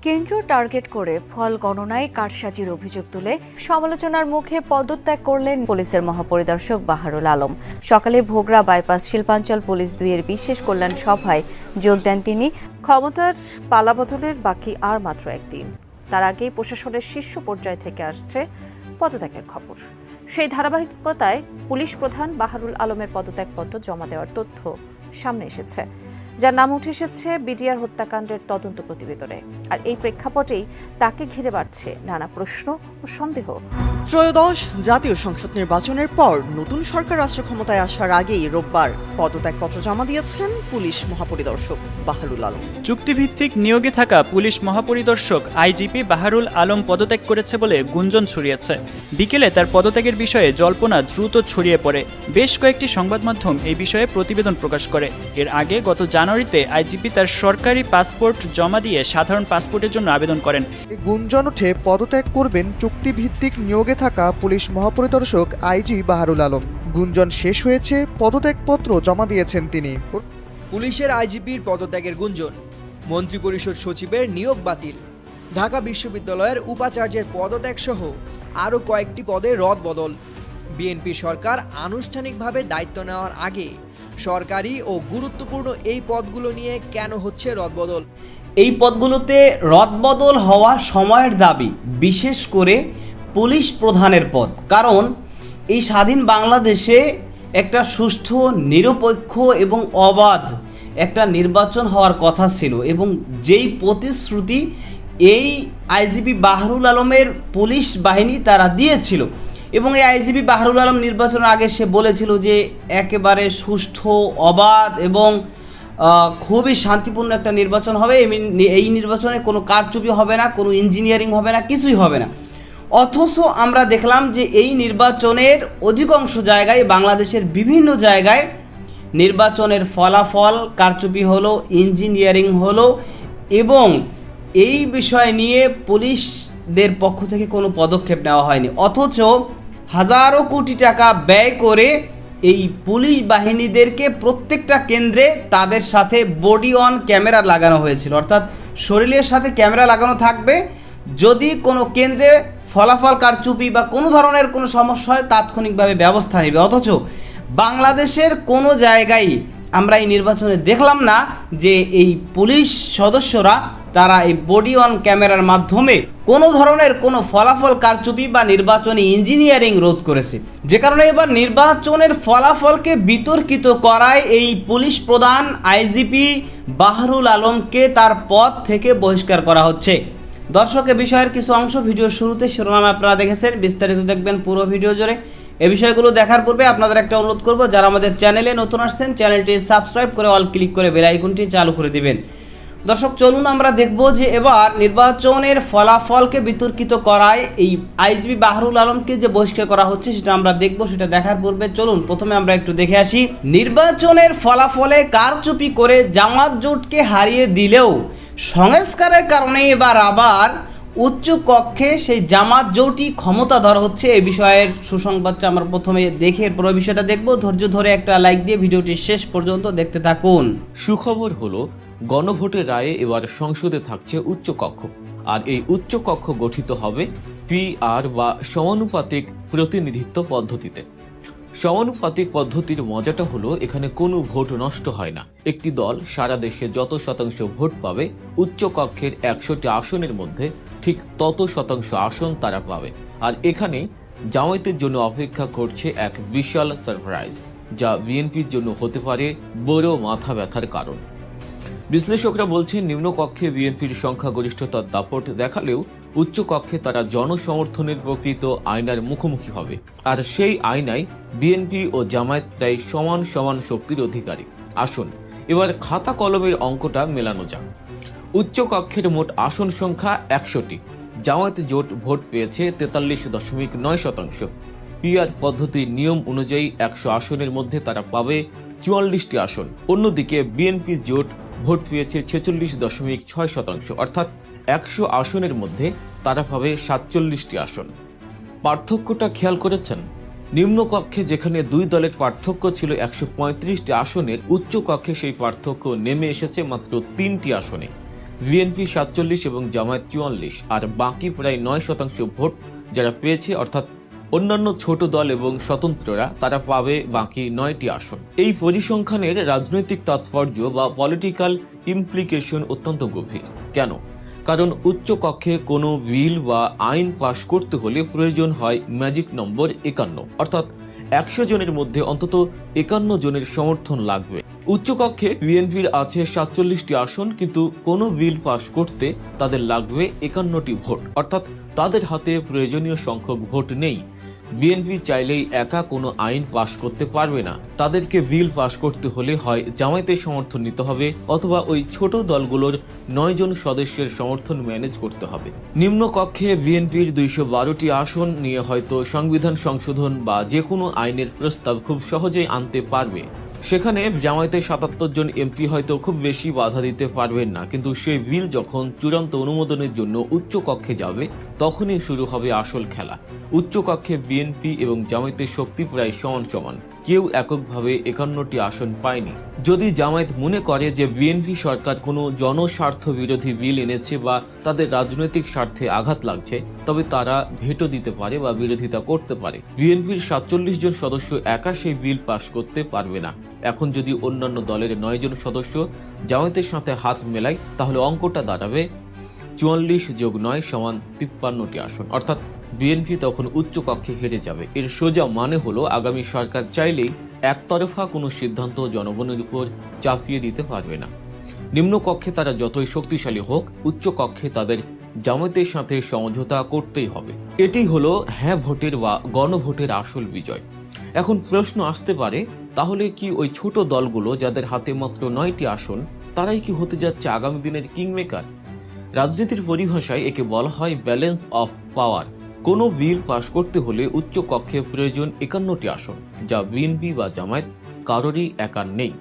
কেন্দ্র টার্গেট করে ফল গণনায় কারসাজির অভিযোগ তুলে সমালোচনার মুখে পদত্যাগ করলেন পুলিশের মহাপরিদর্শক বাহারুল আলম। সকালে ভোগড়া বাইপাস শিল্পাঞ্চল পুলিশ 2-এর বিশেষ কল্যাণ সভায় যোগ দেন তিনি। ক্ষমতার পালাবদলের বাকি আর মাত্র একদিন, তার আগেই প্রশাসনের শীর্ষ পর্যায় থেকে আসছে পদত্যাগের খবর। সেই ধারাবাহিকতায় পুলিশ প্রধান বাহারুল আলমের পদত্যাগপত্র জমা দেওয়ার তথ্য সামনে এসেছে, যার নাম উঠে এসেছে বিডিআর হত্যাকাণ্ডের তদন্ত প্রতিবেদনে। আর এই প্রেক্ষাপটেই তাকে ঘিরে বাড়ছে নানা প্রশ্ন ও সন্দেহ। ত্রয়োদশ জাতীয় সংসদ নির্বাচনের পর নতুন সরকার রাষ্ট্র ক্ষমতায় আসার আগেই রোববার পদত্যাগপত্র জমা দিয়েছেন পুলিশ মহাপরিদর্শক বাহারুল আলম। চুক্তিভিত্তিক নিয়োগে থাকা পুলিশ মহাপরিদর্শক আইজিপি বাহারুল আলম পদত্যাগ করেছে বলে গুঞ্জন ছড়িয়েছে। বিকেলে তার পদত্যাগের বিষয়ে জল্পনা দ্রুত ছড়িয়ে পড়ে। বেশ কয়েকটি সংবাদ মাধ্যম এই বিষয়ে প্রতিবেদন প্রকাশ করে। এর আগে গত জানুয়ারিতে আইজিপি তার সরকারি পাসপোর্ট জমা দিয়ে সাধারণ পাসপোর্টের জন্য আবেদন করেন। গুঞ্জন ওঠে পদত্যাগ করবেন চুক্তিভিত্তিক নিয়োগে থাকা পুলিশ মহাপরিদর্শক আইজি বাহারুল আলম। গুঞ্জন শেষ হয়েছে, পদত্যাগপত্র জমা দিয়েছেন তিনি। পুলিশের আইজিপির পদত্যাগের গুঞ্জন, মন্ত্রিপরিষদ সচিবের নিয়োগ বাতিল, ঢাকা বিশ্ববিদ্যালয়ের উপাচার্যের পদত্যাগ সহ আরও কয়েকটি পদে রদবদল। বিএনপি সরকার আনুষ্ঠানিকভাবে দায়িত্ব নেওয়ার আগে সরকারি ও গুরুত্বপূর্ণ এই পদগুলো নিয়ে কেন হচ্ছে রদবদল? এই পদগুলোতে রদবদল হওয়া সময়ের দাবি, বিশেষ করে পুলিশ প্রধানের পদ। কারণ এই স্বাধীন বাংলাদেশে একটা সুষ্ঠু, নিরপেক্ষ এবং অবাধ একটা নির্বাচন হওয়ার কথা ছিল, এবং যেই প্রতিশ্রুতি এই আইজিপি বাহারুল আলমের পুলিশ বাহিনী তারা দিয়েছিল, এবং এই আইজিপি বাহারুল আলম নির্বাচনের আগে সে বলেছিল যে একেবারে সুষ্ঠু, অবাধ এবং খুবই শান্তিপূর্ণ একটা নির্বাচন হবে। এই নির্বাচনে কোনো কারচুপি হবে না, কোনো ইঞ্জিনিয়ারিং হবে না, কিছুই হবে না। অথচ আমরা দেখলাম যে এই নির্বাচনের অধিকাংশ জায়গায়, বাংলাদেশের বিভিন্ন জায়গায় নির্বাচনের ফলাফল কারচুপি হলো, ইঞ্জিনিয়ারিং হলো, এবং এই বিষয় নিয়ে পুলিশদের পক্ষ থেকে কোনো পদক্ষেপ নেওয়া হয়নি। অথচ হাজারো কোটি টাকা ব্যয় করে এই পুলিশ বাহিনীদেরকে প্রত্যেকটা কেন্দ্রে তাদের সাথে বডি অন ক্যামেরা লাগানো হয়েছিল, অর্থাৎ শরীরের সাথে ক্যামেরা লাগানো থাকবে। যদি কোনো কেন্দ্রে ফলাফল কারচুপি বা কোনো ধরনের কোনো সমস্যা হয় তাৎক্ষণিকভাবে ব্যবস্থা নেবে। অথচ বাংলাদেশের কোনো জায়গায় আমরা এই নির্বাচনে দেখলাম না যে এই পুলিশ সদস্যরা তারা এই বডি অন ক্যামেরার মাধ্যমে কোনো ধরনের কোনো ফলাফল কারচুপি বা নির্বাচনী ইঞ্জিনিয়ারিং রোধ করেছে। যে কারণে এবার নির্বাচনের ফলাফলকে বিতর্কিত করায় এই পুলিশ প্রধান আইজিপি বাহারুল আলমকে তার পদ থেকে বহিষ্কার করা হচ্ছে। দর্শক, এ বিষয়ের কিছু অংশ ভিডিওর শুরুতে শিরোনামে আপনারা দেখেছেন, বিস্তারিত দেখবেন পুরো ভিডিও জুড়ে। এই বিষয়গুলো দেখার পূর্বে আপনাদের একটা অনুরোধ করব, যারা আমাদের চ্যানেলে নতুন আসছেন চ্যানেলটি সাবস্ক্রাইব করে অল ক্লিক করে বেল আইকনটি চালু করে দিবেন। দর্শক, চলুন আমরা দেখব যে এবার নির্বাচনের ফলাফলকে বিতর্কিত করায় এই আইজিপি বাহারুল আলমকে যে বহিষ্কার করা হচ্ছে সেটা আমরা দেখব। সেটা দেখার পূর্বে চলুন প্রথমে আমরা একটু দেখে আসি। নির্বাচনের ফলাফলে কারচুপি করে জামাত জোটকে হারিয়ে দিলেও সংস্কারের কারণে এবার আবার উচ্চ কক্ষে সেই জামাত জোটই ক্ষমতাধর হচ্ছে। এই বিষয়ের সুসংবাদটা আমরা প্রথমে দেখে পুরো বিষয়টা দেখব। ধৈর্য ধরে একটা লাইক দিয়ে ভিডিওটি শেষ পর্যন্ত দেখতে থাকুন। সুখবর হলো, গণভোটের রায়ে এবার সংসদে থাকছে উচ্চ কক্ষ, আর এই উচ্চ কক্ষ গঠিত হবে পিআর বা সমানুপাতিক প্রতিনিধিত্ব পদ্ধতিতে। সমানুপাতিক পদ্ধতির মজাটা হলো, এখানে কোনো ভোট নষ্ট হয় না। একটি দল সারা দেশে যত শতাংশ ভোট পাবে, উচ্চ কক্ষের 100টি আসনের মধ্যে ঠিক তত শতাংশ আসন তারা পাবে। আর এখানে জামায়াতের জন্য অপেক্ষা করছে এক বিশাল সারপ্রাইজ, যা বিএনপির জন্য হতে পারে বড় মাথা ব্যথার কারণ। বিশ্লেষকরা বলছেন, নিম্নকক্ষে বিএনপির সংখ্যাগরিষ্ঠতার দাপট দেখালেও উচ্চ কক্ষে তারা জনসমর্থনের প্রকৃত আয়নার মুখোমুখি হবে। আর সেই আয়নায় বিএনপি ও জামায়াত প্রায় সমান সমান শক্তির অধিকারী। আসুন এবার খাতা কলমের অঙ্কটা মেলানো যাক। উচ্চ কক্ষের মোট আসন সংখ্যা 100টি। জামায়াত জোট ভোট পেয়েছে 43.9%। পিআর পদ্ধতির নিয়ম অনুযায়ী 100 আসনের মধ্যে তারা পাবে 44টি আসন। অন্যদিকে বিএনপি জোট ভোট পেয়েছে 46.6%, অর্থাৎ 100 আসনের মধ্যে তারা পাবে 47টি আসন। পার্থক্যটা খেয়াল করেছেন? নিম্নকক্ষে যেখানে দুই দলের পার্থক্য ছিল 135টি আসনের, উচ্চ কক্ষে সেই পার্থক্য নেমে এসেছে মাত্র 3টি আসনে। বিএনপি 47 এবং জামায়াত 44, আর বাকি প্রায় 9% ভোট যারা পেয়েছে, অর্থাৎ অন্যান্য ছোট দল এবং স্বতন্ত্ররা, তারা পাবে বাকি 9টি আসন। এই পরিসংখ্যানের রাজনৈতিক তাৎপর্য বা পলিটিক্যাল ইমপ্লিকেশন অত্যন্ত গভীর। কেন? কারণ উচ্চ কক্ষে কোনো বিল বা আইন পাশ করতে হলে প্রয়োজন হয় ম্যাজিক নম্বর 51, অর্থাৎ 100 জনের মধ্যে অন্তত 51 জনের সমর্থন লাগবে। উচ্চকক্ষে বিএনপির আছে 47টি আসন, কিন্তু কোনো বিল পাশ করতে তাদের লাগবে 51টি ভোট, অর্থাৎ তাদের হাতে প্রয়োজনীয় সংখ্যক ভোট নেই। বিএনপি চাইলেই একা কোনো আইন পাশ করতে পারবে না। তাদেরকে বিল পাশ করতে হলে হয় জামায়াতের সমর্থন নিতে হবে, অথবা ওই ছোট দলগুলোর 9 জন সদস্যের সমর্থন ম্যানেজ করতে হবে। নিম্ন কক্ষে বিএনপির 212টি আসন নিয়ে হয়তো সংবিধান সংশোধন বা যে কোনো আইনের প্রস্তাব খুব সহজেই আনতে পারবে। সেখানে জামায়াতের 77 জন এমপি হয়তো খুব বেশি বাধা দিতে পারবেন না, কিন্তু সেই বিল যখন চূড়ান্ত অনুমোদনের জন্য উচ্চ কক্ষে যাবে, তখনই শুরু হবে আসল খেলা। উচ্চ কক্ষে বিএনপি এবং জামায়াতের শক্তি প্রায় সমান সমান, কেউ এককভাবে 51টি আসন পায়নি। যদি জামায়াত মনে করে যে বিএনপি সরকার কোনো জনস্বার্থ বিরোধী বিল এনেছে বা তাদের রাজনৈতিক স্বার্থে আঘাত লাগছে, তবে তারা ভেটো দিতে পারে বা বিরোধিতা করতে পারে। বিএনপির 47 জন সদস্য একা সেই বিল পাশ করতে পারবে না। এখন যদি অন্যান্য দলের 9 জন সদস্য জামায়াতের সাথে হাত মেলায়, তাহলে অঙ্কটা দাঁড়াবে 44 যোগ 9 সমান 53টি আসন, অর্থাৎ বিএনপি তখন উচ্চ কক্ষে হেরে যাবে। এর সোজা মানে হলো আগামী সরকার চাইলেই একতরফা কোনো সিদ্ধান্ত জনগণের উপর চাপিয়ে দিতে পারবে না। নিম্ন কক্ষে তারা যতই শক্তিশালী হোক, উচ্চ কক্ষে তাদের জামায়াতের সাথে সমঝোতা করতেই হবে। এটি হলো হ্যাঁ ভোটের বা গণভোটের আসল বিজয়। এখন প্রশ্ন আসতে পারে, তাহলে কি ওই ছোট দলগুলো যাদের হাতে মাত্র 9টি আসন, তারাই কি হতে যাচ্ছে আগামী দিনের কিংমেকার? রাজনীতির পরিভাষায় একে বলা হয় ব্যালেন্স অফ পাওয়ার। কোনো বিল পাশ করতে হলে উচ্চ কক্ষে প্রয়োজন 51টি আসন, যা বিএনপি বা জামায়াত কারোরই একার নেই।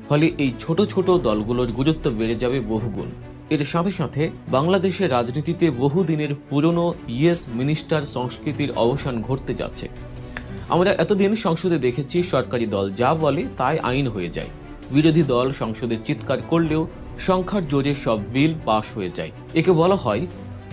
ফলে এই ছোট ছোট দলগুলোর গুরুত্ব বেড়ে যাবে বহুগুণ। এর সাথে সাথে বাংলাদেশের রাজনীতিতে বহুদিনের পুরনো ইয়েস মিনিস্টার সংস্কৃতির অবসান ঘটতে যাচ্ছে। আমরা এতদিন সংসদে দেখেছি সরকারি দল যা বলে তাই আইন হয়ে যায়। বিরোধী দল সংসদে চিৎকার করলেও সংখ্যার জোরে সব বিল পাশ হয়ে যায়। একে বলা হয়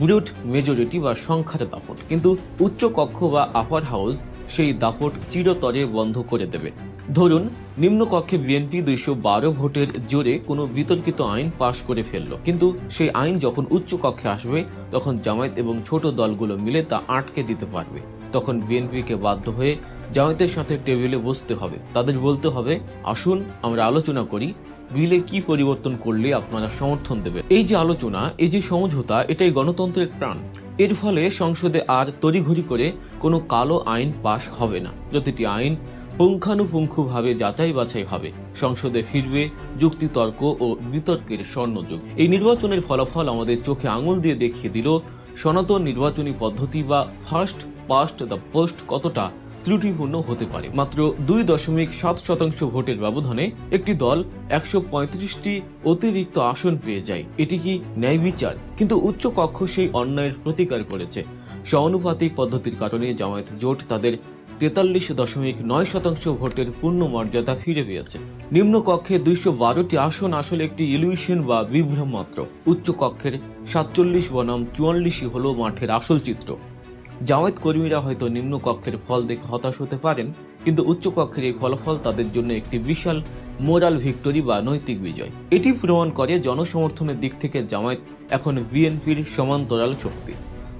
ব্রুট মেজরিটি বা সংখ্যার দাপট। কিন্তু উচ্চ কক্ষ বা আপার হাউস সেই দাপট চিরতরে বন্ধ করে দেবে। ধরুন নিম্ন কক্ষে বিএনপি 212 ভোটের জোরে কোনো বিতর্কিত আইন পাশ করে ফেলল, কিন্তু সেই আইন যখন উচ্চ কক্ষে আসবে, তখন জামায়াত এবং ছোট দলগুলো মিলে তা আটকে দিতে পারবে। তখন বিএনপিকে বাধ্য হয়ে জামায়াতের সাথে টেবিলে বসতে হবে। তাদের বলতে হবে, আসুন আমরা আলোচনা করি, বিলে কি পরিবর্তন করলে আপনারা সমর্থন দেবেন। এই যে আলোচনা, এই যে সমঝোতা, এটাই গণতন্ত্রের প্রাণ। এর ফলে সংসদে আর তড়িঘড়ি করে কোনো কালো আইন পাশ হবে না। প্রতিটি আইন পুঙ্খানুপুঙ্খভাবে যাচাই বাছাই হবে। সংসদে ফিরবে যুক্তিতর্ক ও বিতর্কের স্বর্ণযুগ। এই নির্বাচনের ফলাফল আমাদের চোখে আঙুল দিয়ে দেখিয়ে দিল সনাতন নির্বাচনী পদ্ধতি বা ফার্স্ট পাস্ট দ্য পোস্ট কতটা ত্রুটিপূর্ণ হতে পারে। মাত্র 2.7% ভোটের ব্যবধানে একটি দল 135টি অতিরিক্ত আসন পেয়ে যায়। এটি কি ন্যায় বিচার? কিন্তু উচ্চ কক্ষ সেই অন্যায়ের প্রতিকার করেছে। সমানুপাতিক পদ্ধতির কারণে জামায়াত জোট তাদের 43.9% ভোটের পূর্ণ মর্যাদা ফিরে পেয়েছে। নিম্ন কক্ষে 212টি আসন আসলে একটি ইলিউশন বা বিভ্রম মাত্র। উচ্চ কক্ষের 47 বনাম 44ই হলো মাঠের আসল চিত্র। জামায়াত কর্মীরা হয়তো নিম্ন কক্ষের ফল দেখে হতাশ হতে পারেন, কিন্তু উচ্চ কক্ষের এই ফলাফল তাদের জন্য একটি বিশাল মোরাল ভিক্টরি বা নৈতিক বিজয়। এটি প্রমাণ করে জনসমর্থনের দিক থেকে জামায়াত এখন বিএনপির সমান্তরাল শক্তি।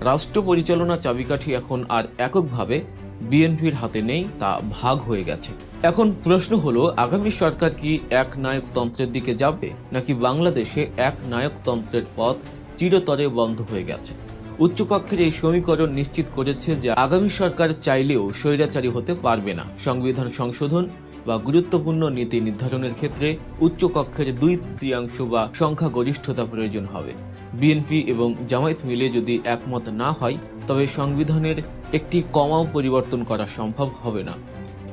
রাষ্ট্র পরিচালনা চাবিকাঠি এখন আর এককভাবে বিএনপির হাতে নেই, তা ভাগ হয়ে গেছে। এখন প্রশ্ন হলো, আগামী সরকার কি এক নায়কতন্ত্রের দিকে যাবে, নাকি বাংলাদেশে এক নায়কতন্ত্রের পথ চিরতরে বন্ধ হয়ে গেছে? উচ্চকক্ষের এই সমীকরণ নিশ্চিত করেছে যে আগামী সরকার চাইলেও স্বৈরাচারী হতে পারবে না। সংবিধান সংশোধন বা গুরুত্বপূর্ণ নীতি নির্ধারণের ক্ষেত্রে উচ্চকক্ষের 2/3 বা সংখ্যাগরিষ্ঠতা প্রয়োজন হবে। বিএনপি এবং জামায়াত মিলে যদি একমত না হয়, তবে সংবিধানের একটি কমাও পরিবর্তন করা সম্ভব হবে না।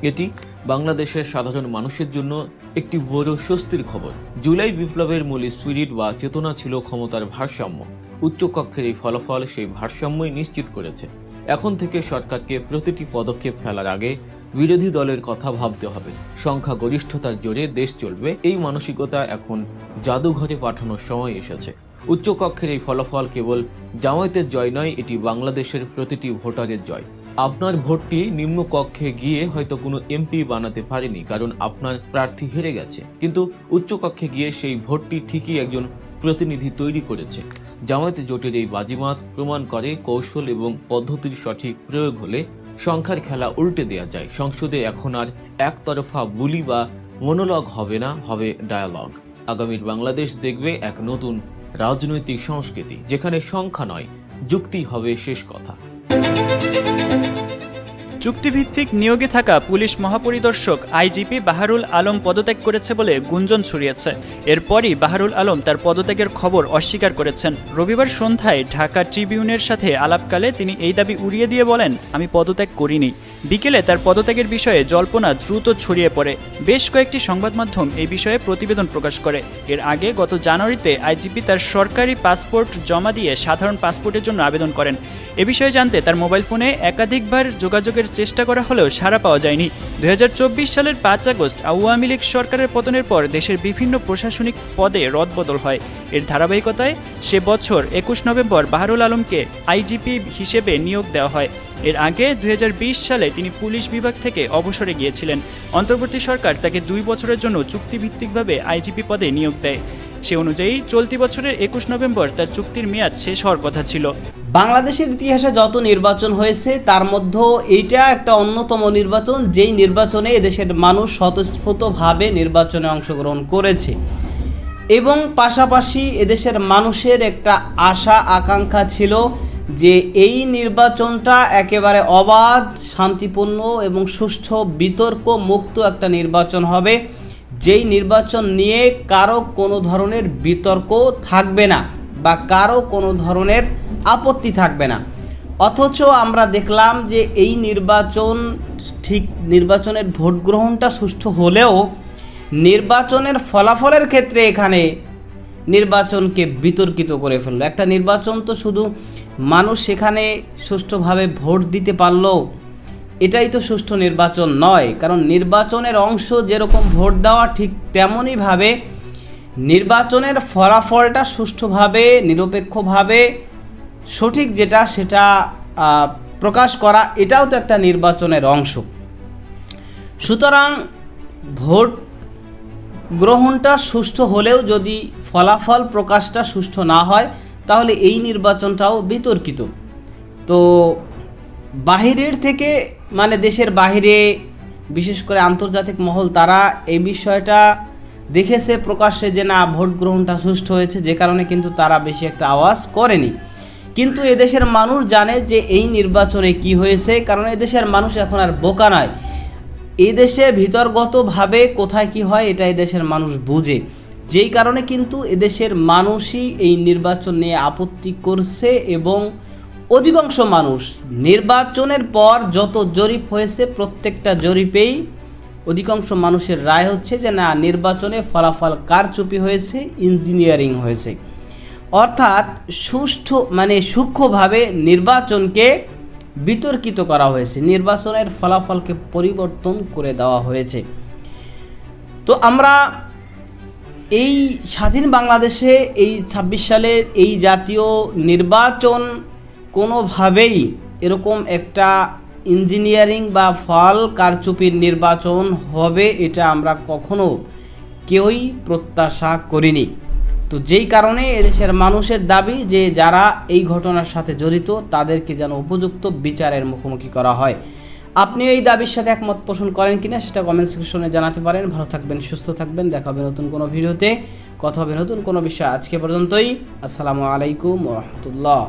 এটি বাংলাদেশের সাধারণ মানুষের জন্য একটি বড় স্বস্তির খবর। জুলাই বিপ্লবের মূল স্পিরিট বা চেতনা ছিল ক্ষমতার ভারসাম্য। উচ্চকক্ষের এই ফলাফল সেই ভারসাম্যই নিশ্চিত করেছে। এখন থেকে সরকারকে প্রতিটি পদক্ষেপ ফেলার আগে বিরোধী দলের কথা ভাবতে হবে। সংখ্যাগরিষ্ঠতার জোরে দেশ চলবে, এই মানসিকতা এখন জাদুঘরে পাঠানোর সময় এসেছে। উচ্চকক্ষের এই ফলাফল কেবল জামায়াতের জয় নয়, এটি বাংলাদেশের প্রতিটি ভোটারের জয়। আপনার ভোটটি নিম্নকক্ষে গিয়ে হয়তো কোনো এমপি বানাতে পারেনি, কারণ আপনার প্রার্থী হেরে গেছে, কিন্তু উচ্চকক্ষে গিয়ে সেই ভোটটি ঠিকই একজন প্রতিনিধি তৈরি করেছে। জামায়াত জোটের এই বাজিমাত প্রমাণ করে কৌশল এবং পদ্ধতির সঠিক প্রয়োগ হলে সংখ্যার খেলা উল্টে দেওয়া যায়। সংসদে এখন আর একতরফা বুলি বা মনোলগ হবে না, হবে ডায়ালগ। আগামীর বাংলাদেশ দেখবে এক নতুন রাজনৈতিক সংস্কৃতি, যেখানে সংখ্যা নয়, যুক্তি হবে শেষ কথা। চুক্তিভিত্তিক নিয়োগে থাকা পুলিশ মহাপরিদর্শক আইজিপি বাহারুল আলম পদত্যাগ করেছে বলে গুঞ্জন ছড়িয়েছে। এরপরই বাহারুল আলম তার পদত্যাগের খবর অস্বীকার করেছেন। রবিবার সন্ধ্যায় ঢাকা ট্রিবিউনের সাথে আলাপকালে তিনি এই দাবি উড়িয়ে দিয়ে বলেন, আমি পদত্যাগ করিনি। বিকেলে তার পদত্যাগের বিষয়ে জল্পনা দ্রুত ছড়িয়ে পড়ে। বেশ কয়েকটি সংবাদ মাধ্যম এই বিষয়ে প্রতিবেদন প্রকাশ করে। এর আগে গত জানুয়ারিতে আইজিপি তার সরকারি পাসপোর্ট জমা দিয়ে সাধারণ পাসপোর্টের জন্য আবেদন করেন। এ বিষয়ে জানতে তার মোবাইল ফোনে একাধিকবার যোগাযোগের চেষ্টা করা হলেও সাড়া পাওয়া যায়নি। 2024 সালের 5 আগস্ট আওয়ামী লীগ সরকারের পতনের পর দেশের বিভিন্ন প্রশাসনিক পদে রদবদল হয়। এর ধারাবাহিকতায় সে বছর 21 নভেম্বর বাহারুল আলমকে আইজিপি হিসেবে নিয়োগ দেওয়া হয়। এর আগে 2020 সালে তিনি পুলিশ বিভাগ থেকে অবসরে গিয়েছিলেন। অন্তর্বর্তী সরকার তাকে 2 বছরের জন্য চুক্তিভিত্তিকভাবে আইজিপি পদে নিয়োগ দেয়। সে অনুযায়ী চলতি বছরের 21 নভেম্বর তার চুক্তির মেয়াদ শেষ হওয়ার কথা ছিল। বাংলাদেশের ইতিহাসে যত নির্বাচন হয়েছে তার মধ্যে এইটা একটা অন্যতম নির্বাচন, যেই নির্বাচনে এদেশের মানুষ স্বতঃস্ফূর্তভাবে নির্বাচনে অংশগ্রহণ করেছে এবং পাশাপাশি এদেশের মানুষের একটা আশা আকাঙ্ক্ষা ছিল যে এই নির্বাচনটা একেবারে অবাধ, শান্তিপূর্ণ এবং সুষ্ঠু বিতর্ক মুক্ত একটা নির্বাচন হবে, যেই নির্বাচন নিয়ে কারো কোনো ধরনের বিতর্ক থাকবে না বা কারো কোনো ধরনের আপত্তি থাকবে না। অথচ আমরা দেখলাম যে এই নির্বাচন ঠিক নির্বাচনের ভোট গ্রহণটা সুষ্ঠু হলেও নির্বাচনের ফলাফলের ক্ষেত্রে এখানে নির্বাচনকে বিতর্কিত করে ফেললো। একটা নির্বাচন তো শুধু মানুষ সেখানে সুষ্ঠুভাবে ভোট দিতে পারলো, এটাই তো সুষ্ঠু নির্বাচন নয়। কারণ নির্বাচনের অংশ যেরকম ভোট দেওয়া, ঠিক তেমনইভাবে নির্বাচনের ফলাফলটা সুষ্ঠুভাবে নিরপেক্ষভাবে সঠিক যেটা সেটা প্রকাশ করা, এটাও তো একটা নির্বাচনের অংশ। সুতরাং ভোট গ্রহণটা সুষ্ঠু হলেও যদি ফলাফল প্রকাশটা সুষ্ঠু না হয় তাহলে এই নির্বাচনটাও বিতর্কিত। তো বাহিরের থেকে মানে দেশের বাইরে বিশেষ করে আন্তর্জাতিক মহল তারা এই বিষয়টা দেখেছে প্রকাশ্যে যে না ভোট গ্রহণটা সুষ্ঠু হয়েছে, যে কারণে কিন্তু তারা বেশি একটা আওয়াজ করেনি। কিন্তু এদেশের মানুষ জানে যে এই নির্বাচনে কি হয়েছে, কারণ এদেশের মানুষ এখন আর বোকা নয়। এদেশে ভিতরগতভাবে কোথায় কি হয় এটা এদেশের মানুষ বুঝে, যেই কারণে কিন্তু এদেশের মানুষই এই নির্বাচন নিয়ে আপত্তি করছে এবং অধিকাংশ মানুষ নির্বাচনের পর যত জরিপ হয়েছে প্রত্যেকটা জরিপেই অধিকাংশ মানুষের রায় হচ্ছে যে না, নির্বাচনে ফলাফল কারচুপি হয়েছে, ইঞ্জিনিয়ারিং হয়েছে। অর্থাৎ সুষ্ঠু মানে সূক্ষ্মভাবে নির্বাচনকে বিতর্কিত করা হয়েছে, নির্বাচনের ফলাফলকে পরিবর্তন করে দেওয়া হয়েছে। তো আমরা এই স্বাধীন বাংলাদেশে এই 26 সালের এই জাতীয় নির্বাচন কোনোভাবেই এরকম একটা ইঞ্জিনিয়ারিং বা ফল কারচুপির নির্বাচন হবে এটা আমরা কখনো কেউই প্রত্যাশা করিনি। তো যেই কারণে এদেশের মানুষের দাবি যে যারা এই ঘটনার সাথে জড়িত তাদেরকে যেন উপযুক্ত বিচারের মুখোমুখি করা হয়। আপনি এই দাবির সাথে একমত পোষণ করেন কিনা সেটা কমেন্ট সেকশনে জানাতে পারেন। ভালো থাকবেন, সুস্থ থাকবেন, দেখা হবে নতুন কোনো ভিডিওতে, কথা হবে নতুন কোনো বিষয়। আজকে পর্যন্তই, আসসালামু আলাইকুম ওয়া রাহমাতুল্লাহ।